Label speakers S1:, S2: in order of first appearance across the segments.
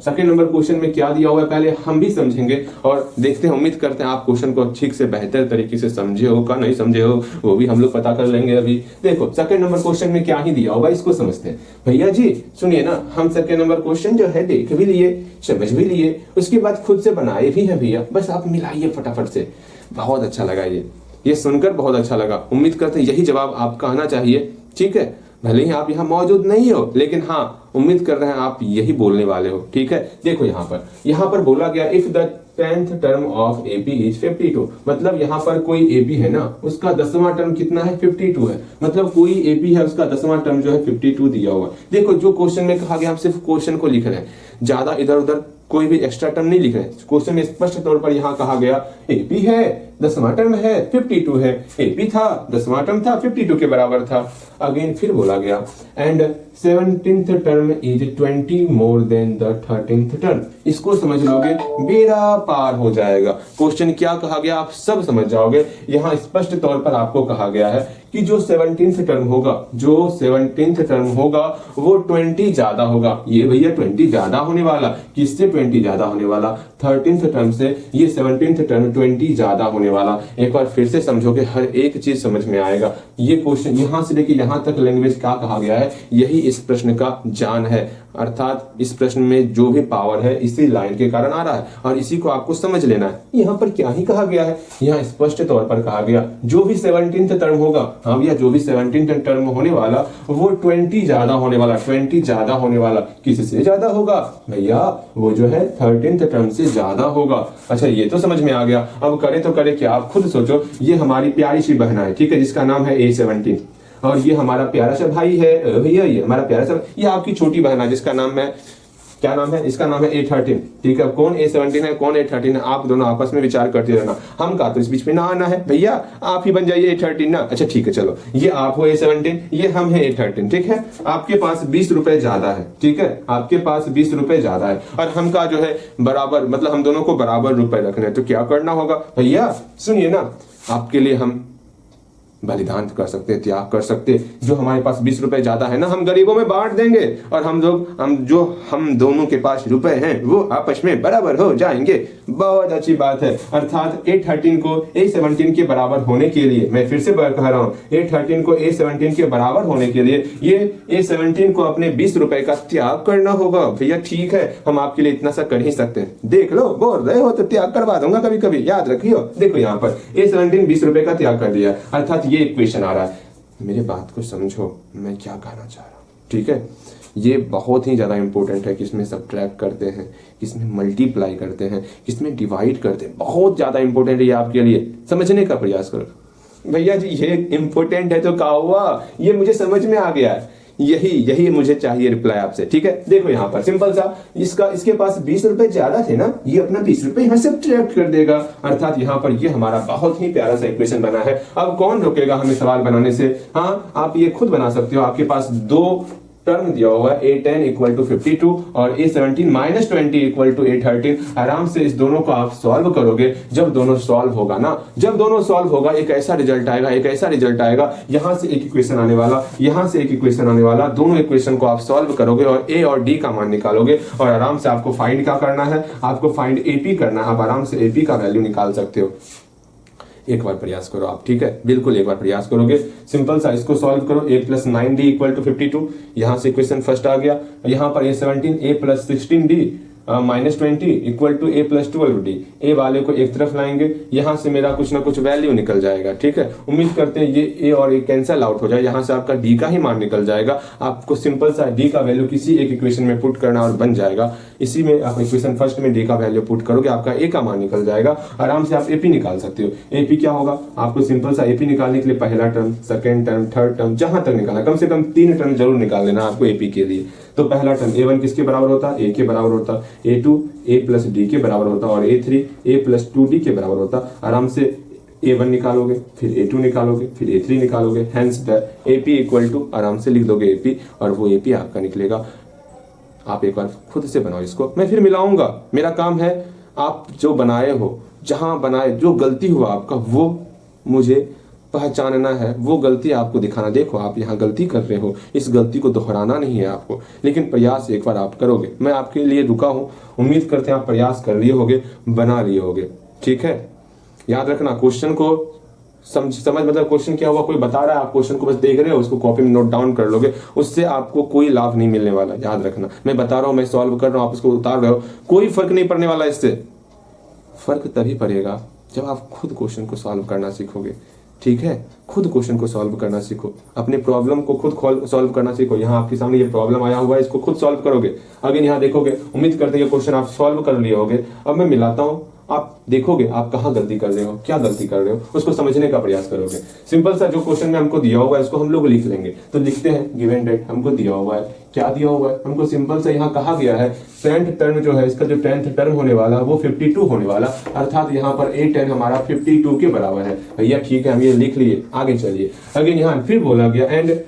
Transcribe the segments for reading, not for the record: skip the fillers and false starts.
S1: Second number question में क्या दिया हुआ है पहले हम भी समझेंगे और देखते हैं, उम्मीद करते हैं आप क्वेश्चन को ठीक से बेहतर तरीके से समझे हो का नहीं समझे हो वो भी हम लोग पता कर लेंगे। अभी देखो सेकंड नंबर क्वेश्चन में क्या ही दिया होगा इसको समझते हैं। भैया जी सुनिए ना, हम सेकंड नंबर क्वेश्चन जो है देख भी लिए, समझ भी लिए, उसके बाद खुद से बनाए भी है भैया, बस आप मिलाइए फटाफट से। बहुत अच्छा लगा ये सुनकर बहुत अच्छा लगा। उम्मीद करते हैं यही जवाब आपका आना चाहिए, ठीक है। भले ही आप यहाँ मौजूद नहीं हो लेकिन हाँ उम्मीद कर रहे हैं आप यही बोलने वाले हो, ठीक है। देखो यहाँ पर बोला गया if the 10th term of AP is 52, मतलब यहाँ पर कोई एपी है ना उसका 10वां टर्म कितना है 52 है, मतलब कोई एपी है उसका 10वां टर्म जो है 52 दिया हुआ। देखो जो क्वेश्चन में कहा गया हम सिर्फ क्वेश्चन को लिख रहे हैं, ज्यादा इधर उधर कोई भी एक्स्ट्रा टर्म नहीं लिख रहे। क्वेश्चन में स्पष्ट तौर पर यहाँ कहा गया एपी है 10वां टर्म है 52 है, एपी था 10वां टर्म था 52 के बराबर था। अगेन फिर बोला गया and 17th term is 20 more than the 13th term. इसको समझ लोगे बेड़ा पार हो जाएगा। क्वेश्चन क्या कहा गया आप सब समझ जाओगे। यहाँ स्पष्ट तौर पर आपको कहा गया है कि जो 17th टर्म होगा वो 20 ज्यादा होगा। ये भैया 20 ज्यादा होने वाला, किससे 20 ज्यादा होने वाला 13th टर्म से, ये 17th टर्म 20 ज्यादा होने वाला। एक बार फिर से समझोगे हर एक चीज समझ में आएगा। ये क्वेश्चन यहाँ से लेके यहाँ तक लैंग्वेज क्या कहा गया है यही इस प्रश्न का जान है, अर्थात इस प्रश्न में जो भी पावर है इसी लाइन के कारण आ रहा है और इसी को आपको समझ लेना है। यहाँ पर क्या ही कहा गया है, यहाँ स्पष्ट तौर पर कहा गया जो भी 17th टर्म होगा, हाँ भैया जो भी 17th टर्म होने वाला वो 20 ज्यादा होने वाला, 20 ज्यादा होने वाला। किससे ज्यादा होगा भैया, वो जो है 13th टर्म से ज्यादा होगा। अच्छा ये तो समझ में आ गया। अब करे तो करे क्या, आप खुद सोचो। ये हमारी प्यारी सी बहन है, ठीक है, जिसका नाम है A17 और ये हमारा प्यारा सा भाई है भैया, ये हमारा प्यारा सा, ये आपकी छोटी बहन है जिसका नाम है, क्या नाम है, इसका नाम है A13, ठीक है। कौन A17 है कौन A13 है, आप दोनों आपस में विचार करते रहना, हम का तो इस बीच में ना आना है भैया, आप ही बन जाइए A13 ना। अच्छा ठीक है चलो, ये आप हो A17, ये हम है A13, ठीक है। आपके पास 20 रुपए ज्यादा है, ठीक है, आपके पास 20 रुपए ज्यादा है और हम का जो है बराबर, मतलब हम दोनों को बराबर रुपए रखने हैं। तो क्या करना होगा भैया, सुनिए ना, आपके लिए हम बलिदान कर सकते, त्याग कर सकते। जो हमारे पास 20 रुपए ज्यादा है ना, हम गरीबों में बांट देंगे और हम दोनों के पास रुपए हैं वो आपस में बराबर हो जाएंगे। बहुत अच्छी बात है। अर्थात A13 को A17 के बराबर होने के लिए, मैं फिर से कह रहा हूं, A13 को A17 के बराबर होने के लिए ये A17 को अपने 20 रुपए का त्याग करना होगा। भैया ठीक है, हम आपके लिए इतना सा कर ही सकते हैं। देख लो, बोल रहे हो तो त्याग करवा दूंगा कभी कभी, याद रखियो। देखो यहाँ पर A17 20 रुपए का त्याग कर दिया, अर्थात ये इक्वेशन आ रहा है। मेरे बात को समझो, मैं क्या कहना चाह रहा हूँ, ठीक है। ये बहुत ही ज्यादा इंपॉर्टेंट है, किसमें सब्ट्रैक्ट करते हैं, किसमें मल्टीप्लाई करते हैं, किसमें डिवाइड करते हैं। बहुत ज्यादा इंपॉर्टेंट है ये, आपके लिए समझने का प्रयास करो। भैया जी ये इंपॉर्टेंट है तो क्या हुआ, ये मुझे समझ में आ गया है, यही मुझे चाहिए रिप्लाई आपसे, ठीक है। देखो यहाँ पर सिंपल सा, इसके पास 20 रुपए ज्यादा थे ना, ये अपना 20 रुपए यहाँ से सब्ट्रैक्ट कर देगा, अर्थात यहाँ पर ये हमारा बहुत ही प्यारा सा इक्वेशन बना है। अब कौन रोकेगा हमें सवाल बनाने से, हाँ आप ये खुद बना सकते हो। आपके पास दो टर्म दिया हुआ है, A10 इक्वल टू 52 और A17 minus 20 equal to A13। आराम से इस दोनों को आप सॉल्व करोगे। जब दोनों सॉल्व होगा ना, जब दोनों सॉल्व होगा एक ऐसा रिजल्ट आएगा, यहाँ से एक इक्वेशन आने वाला, यहाँ से एक इक्वेशन आने वाला। दोनों इक्वेशन को आप सॉल्व करोगे और A और D का मान निकालोगे और आराम से आपको फाइंड क्या करना है, आपको फाइंड AP करना है। आप आराम से AP का वैल्यू निकाल सकते हो। एक बार प्रयास करो आप, ठीक है, बिल्कुल एक बार प्रयास करोगे। सिंपल सा इसको सॉल्व करो। A plus 9D equal to 52, यहाँ से इक्वेशन फर्स्ट आ गया। यहाँ पर A17 A plus 16D minus 20 equal to A plus 12D। A वाले को एक तरफ लाएंगे, यहाँ से मेरा कुछ ना कुछ वैल्यू निकल जाएगा, ठीक है। उम्मीद करते हैं ये A और A कैंसिल आउट हो जाए, यहाँ से आपका D का ही मान निकल जाएगा। आपको सिंपल सा D का वैल्यू किसी एक इक्वेशन में पुट करना और बन जाएगा। इसी में आप इक्वेशन फर्स्ट में D का वैल्यू पुट करोगे, आपका A का मान निकल जाएगा। आराम से आप AP निकाल सकते हो। AP क्या होगा, आपको सिंपल सा AP निकालने के लिए पहला term, second term, third term, जहां तक निकालना, कम से कम 3 टर्म जरूर निकाल लेना आपको AP के लिए। तो पहला टर्म A1 किसके बराबर होता है, A के बराबर होता, A2 A प्लस D के बराबर होता और A3 A प्लस 2D के बराबर होता। आराम से A1 निकालोगे, फिर A2 निकालोगे, फिर A3 निकालोगे। हेंस AP इक्वल टू, आराम से लिख दोगे AP और वो AP आपका निकलेगा। आप एक बार खुद से बनाओ इसको, मैं फिर मिलाऊंगा। मेरा काम है आप जो बनाए हो, जहां बनाए, जो गलती हुआ आपका वो मुझे पहचानना है, वो गलती आपको दिखाना। देखो आप यहाँ गलती कर रहे हो, इस गलती को दोहराना नहीं है आपको, लेकिन प्रयास एक बार आप करोगे। मैं आपके लिए रुका हूँ, उम्मीद करते हैं आप प्रयास कर लिए होगे, बना लिए होगे। ठीक है, याद रखना क्वेश्चन को समझ मतलब क्वेश्चन क्या हुआ, कोई बता रहा है, आप क्वेश्चन को बस देख रहे हो, उसको कॉपी में नोट डाउन कर लोगे, उससे आपको कोई लाभ नहीं मिलने वाला। याद रखना, मैं बता रहा हूँ, मैं सॉल्व कर रहा हूँ, आप उसको उतार रहे हो, कोई फर्क नहीं पड़ने वाला। इससे फर्क तभी पड़ेगा जब आप खुद क्वेश्चन को सॉल्व करना सीखोगे। ठीक है, खुद क्वेश्चन को सॉल्व करना सीखो, अपने प्रॉब्लम को खुद सॉल्व करना सीखो। यहाँ आपके सामने ये प्रॉब्लम आया हुआ है, इसको खुद सॉल्व करोगे। अगेन यहाँ देखोगे, उम्मीद करते हैं ये क्वेश्चन आप सॉल्व कर लिए होगे। अब मैं मिलाता हूँ, आप देखोगे आप कहाँ गलती कर रहे हो, क्या गलती कर रहे हो, उसको समझने का प्रयास करोगे। सिंपल सा जो क्वेश्चन में हमको दिया हुआ है इसको हम लोग लिख लेंगे। तो लिखते हैं, गिवन डेट हमको दिया हुआ है, क्या दिया हुआ है हमको, सिंपल से यहाँ कहा गया है 10th टर्म जो है, इसका जो 10th टर्म होने वाला वो 52 होने वाला, अर्थात यहाँ पर a10 हमारा 52 के बराबर है। भैया ठीक है, हम ये लिख लिए, आगे चलिए। अगेन यहाँ फिर बोला गया एंड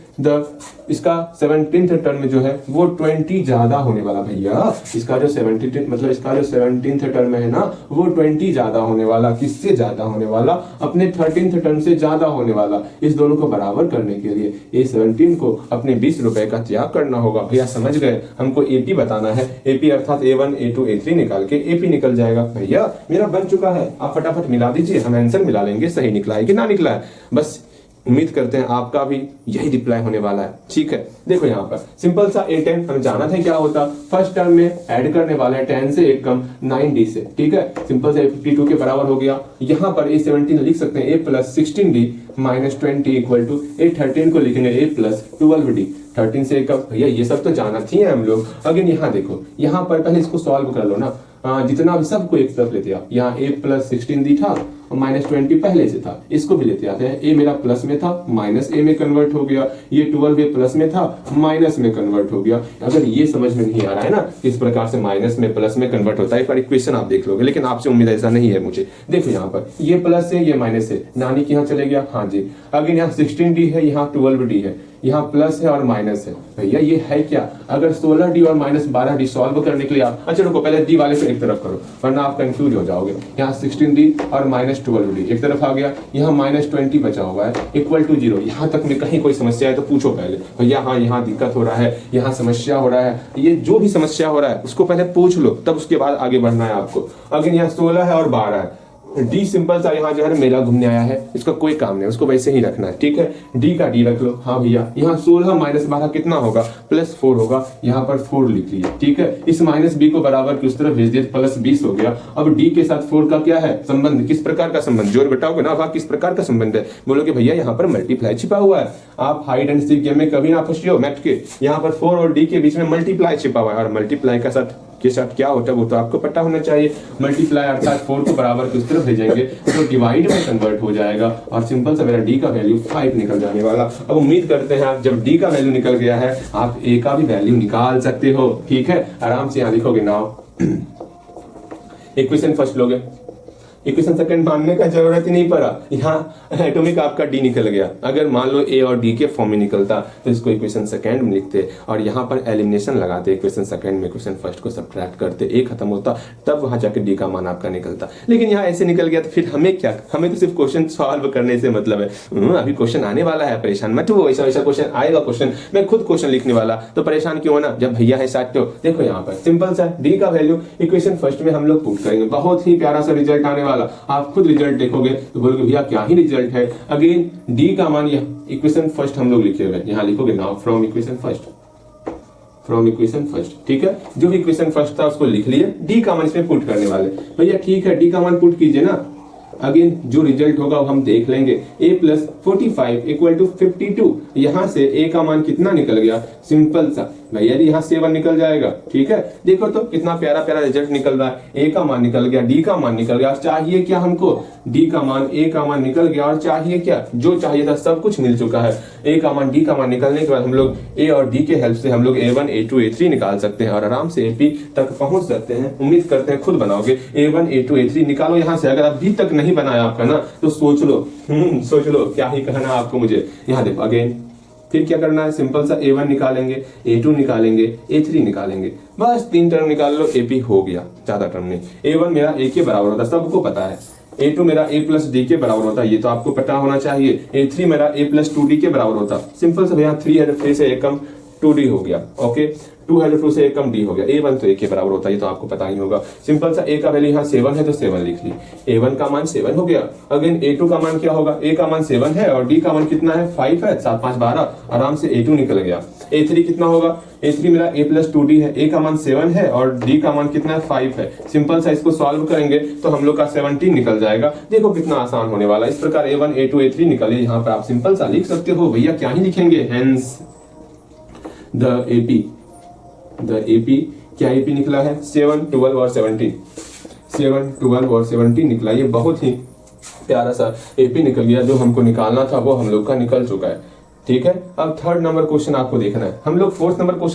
S1: इसका 17th टर्म जो है वो 20 ज्यादा होने वाला। भैया इसका जो 17 मतलब इसका जो 17th टर्म है ना, वो 20 ज्यादा होने वाला। किससे ज्यादा होने वाला? अपने 13th टर्म से ज्यादा होने वाला। इस दोनों को बराबर करने के लिए A17 को अपने 20 रुपए का त्याग करना होगा। भैया समझ गए, हमको AP बताना है, AP अर्थात A1 A2 A3 निकाल के AP निकल जाएगा। भैया मेरा बन चुका है, आप फटाफट मिला दीजिए, हम आंसर मिला लेंगे, सही निकला है कि ना निकला है। बस उम्मीद करते हैं आपका भी यही रिप्लाई होने वाला है। ठीक है, देखो यहाँ पर सिंपल सा A10 हमें जाना था क्या होता, फर्स्ट टर्म में ऐड करने वाले हैं 10 से 1 कम 9D से। ठीक है, सिंपल से 52 के बराबर हो गया। यहाँ पर A17 लिख सकते हैं A plus 16D minus 20 equal to A13 को लिखेंगे A प्लस 12D। 13 से 1 कम, भैया ये सब तो जानते हैं हम लोग। अगेन यहाँ देखो, यहाँ पर पहले इसको सॉल्व कर लो ना, जितना भी सबको एक तरफ लेते आप। यहाँ A प्लस 16D था और माइनस 20 पहले से था, इसको भी लेते आते हैं। A मेरा प्लस में था, माइनस A में कन्वर्ट हो गया। ये 12 A प्लस में था, माइनस में कन्वर्ट हो गया। अगर ये समझ में नहीं आ रहा है ना किस प्रकार से माइनस में प्लस में कन्वर्ट होता है, एक बार इक्वेशन आप देख लोगे, लेकिन आपसे उम्मीद ऐसा नहीं है मुझे। देखो यहाँ पर ये प्लस है, ये माइनस है, नानी के यहाँ चले गया। हाँ जी, अगर यहाँ 16D है, यहाँ 12D है, यहाँ प्लस है और माइनस है। भैया ये है क्या? अगर 16D और माइनस 12D सॉल्व करने के लिए आप, अच्छा रुको पहले D वाले से एक तरफ करो वरना आप कंफ्यूज हो जाओगे। यहाँ 16D और माइनस 12D एक तरफ आ गया, यहाँ माइनस 20 बचा हुआ है इक्वल टू 0। यहाँ तक में कहीं कोई समस्या है तो पूछो पहले, भैया हाँ यहाँ दिक्कत हो रहा है, यहाँ समस्या हो रहा है, ये जो भी समस्या हो रहा है उसको पहले पूछ लो, तब उसके बाद आगे बढ़ना है आपको। अगर यहाँ 16 है और 12 है, D सिंपल सा यहाँ जो है मेला घूमने आया है, इसका कोई काम नहीं, उसको वैसे ही रखना है। ठीक है, D का D रख लो। हाँ भैया, यहाँ 16 माइनस 12 कितना होगा? प्लस 4 होगा, यहाँ पर 4 लिख लीजिए। ठीक है, इस माइनस B को बराबर की उस तरफ भेज दिए, प्लस 20 हो गया। अब D के साथ 4 का क्या है संबंध, किस प्रकार का संबंध? जोड़ घटाओगे ना, अब किस प्रकार का संबंध है? बोलोगे भैया यहाँ पर मल्टीप्लाई छिपा हुआ है। आप हाइड एंड सीक गेम में कभी ना फंसियो मैथ के, यहाँ पर 4 और D के बीच में मल्टीप्लाई छिपा हुआ है, और मल्टीप्लाई का साथ के साथ क्या होता है वो तो आपको पता होना चाहिए। मल्टीप्लाई अर्थात 4 को बराबर की उस तरफ भेजेंगे तो डिवाइड में कन्वर्ट हो जाएगा, और सिंपल सा मेरा D का वैल्यू 5 निकल जाने वाला। अब उम्मीद करते हैं आप जब D का वैल्यू निकल गया है आप A का भी वैल्यू निकाल सकते हो। ठीक है, आराम से यहाँ लिखोगे नाउ इक्वेशन फर्स्ट लोगे, इक्वेशन सेकंड मानने का जरूरत ही नहीं पड़ा, यहाँ एटॉमिक आपका D निकल गया। अगर मान लो A और D के फॉर्म में निकलता तो इसको इक्वेशन सेकंड में लिखते और यहाँ पर एलिमिनेशन लगाते, इक्वेशन सेकंड में इक्वेशन फर्स्ट को सब्ट्रैक्ट करते, A खत्म होता, तब वहां जाकर D का मान आपका निकलता। लेकिन यहाँ ऐसे निकल गया तो फिर हमें क्या, हमें तो सिर्फ क्वेश्चन सॉल्व करने से मतलब है। अभी क्वेश्चन आने वाला है, परेशान मत हो, वैसा वैसा क्वेश्चन आएगा, क्वेश्चन मैं खुद क्वेश्चन लिखने वाला, तो परेशान क्यों होना जब भैया है साथ। तो देखो यहाँ पर सिंपल सा D का वैल्यू इक्वेशन फर्स्ट में हम लोग पुट करेंगे, बहुत ही प्यारा सा रिजल्ट आने वाला। आप खुद रिजल्ट देखोगे तो बोलोगे भैया क्या ही रिजल्ट है। अगेन D का मान इक्वेशन फर्स्ट हम लोग लिखे हुए, यहाँ लिखोगे now from equation first, from equation first. ठीक है, जो भी इक्वेशन फर्स्ट था उसको लिख लिए, D का मान इसमें पुट करने वाले। भैया ठीक है, D का मान पुट कीजिए ना। अगेन जो रिजल्ट होगा वो हम देख लेंगे। A प्लस 45 इक्वल टू 52, यहाँ से A का मान कितना निकल गया? सिंपल सा भैया यहाँ 7 निकल जाएगा। ठीक है, देखो तो कितना प्यारा प्यारा रिजल्ट निकल रहा है। A का मान निकल गया, D का मान निकल गया, और चाहिए क्या हमको? D का मान, A का मान निकल गया, और चाहिए क्या? जो चाहिए था सब कुछ मिल चुका है। A का मान, D का मान निकलने के बाद हम लोग A और D के हेल्प से हम लोग A1 A2 A3 निकाल सकते हैं और आराम से AP तक पहुंच सकते हैं। उम्मीद करते हैं खुद बनाओगे। A1 A2 A3 निकालो यहाँ से, अगर अभी तक नहीं बनाया आपका ना तो सोच लो, सोच लो क्या ही कहना आपको मुझे। यहाँ देखो अगेन फिर क्या करना है, सिंपल सा A1 निकालेंगे, A2 निकालेंगे, A3 निकालेंगे, बस 3 टर्म निकाल लो, AP हो गया, ज्यादा टर्म नहीं। A1 मेरा A के बराबर होता है, सबको पता है। A2 मेरा A प्लस डी के बराबर होता है, ये तो आपको पता होना चाहिए। A3 मेरा A प्लस 2D के बराबर होता। सिंपल से यहाँ 3 है तो 3 से A कम 2D हो गया। ओके, 2 है तो 2 से A कम D हो गया। A1 तो A के बराबर होता है, ये तो आपको पता ही होगा। सिंपल सा A का वैल्यू यहाँ 7 है तो 7 लिख ली। A1 का मान 7 हो गया। अगेन A2 का मान क्या होगा? A का मान 7 है और D का मान कितना है? 5 है। 7 5 12, आराम से A2 निकल गया। A3 कितना होगा? A3 मेरा A प्लस 2D है। A का मान 7 है और D का मान कितना है? 5 है। सिंपल सा इसको सॉल्व करेंगे तो हम लोग का 17 निकल जाएगा। देखो कितना आसान होने वाला है। इस प्रकार A1 A2 A3 निकले। यहाँ पर आप सिंपल सा लिख सकते हो। भैया क्या ही लिखेंगे? हेंस द AP क्या AP निकला है? 7 12 और 17, 7 12 और 17 निकला। ये बहुत ही प्यारा सा AP निकल गया। जो हमको निकालना था वो हम लोग का निकल चुका है। ठीक है, अब थर्ड नंबर क्वेश्चन आपको देखना है। हम लोग फोर्थ नंबर क्वेश्चन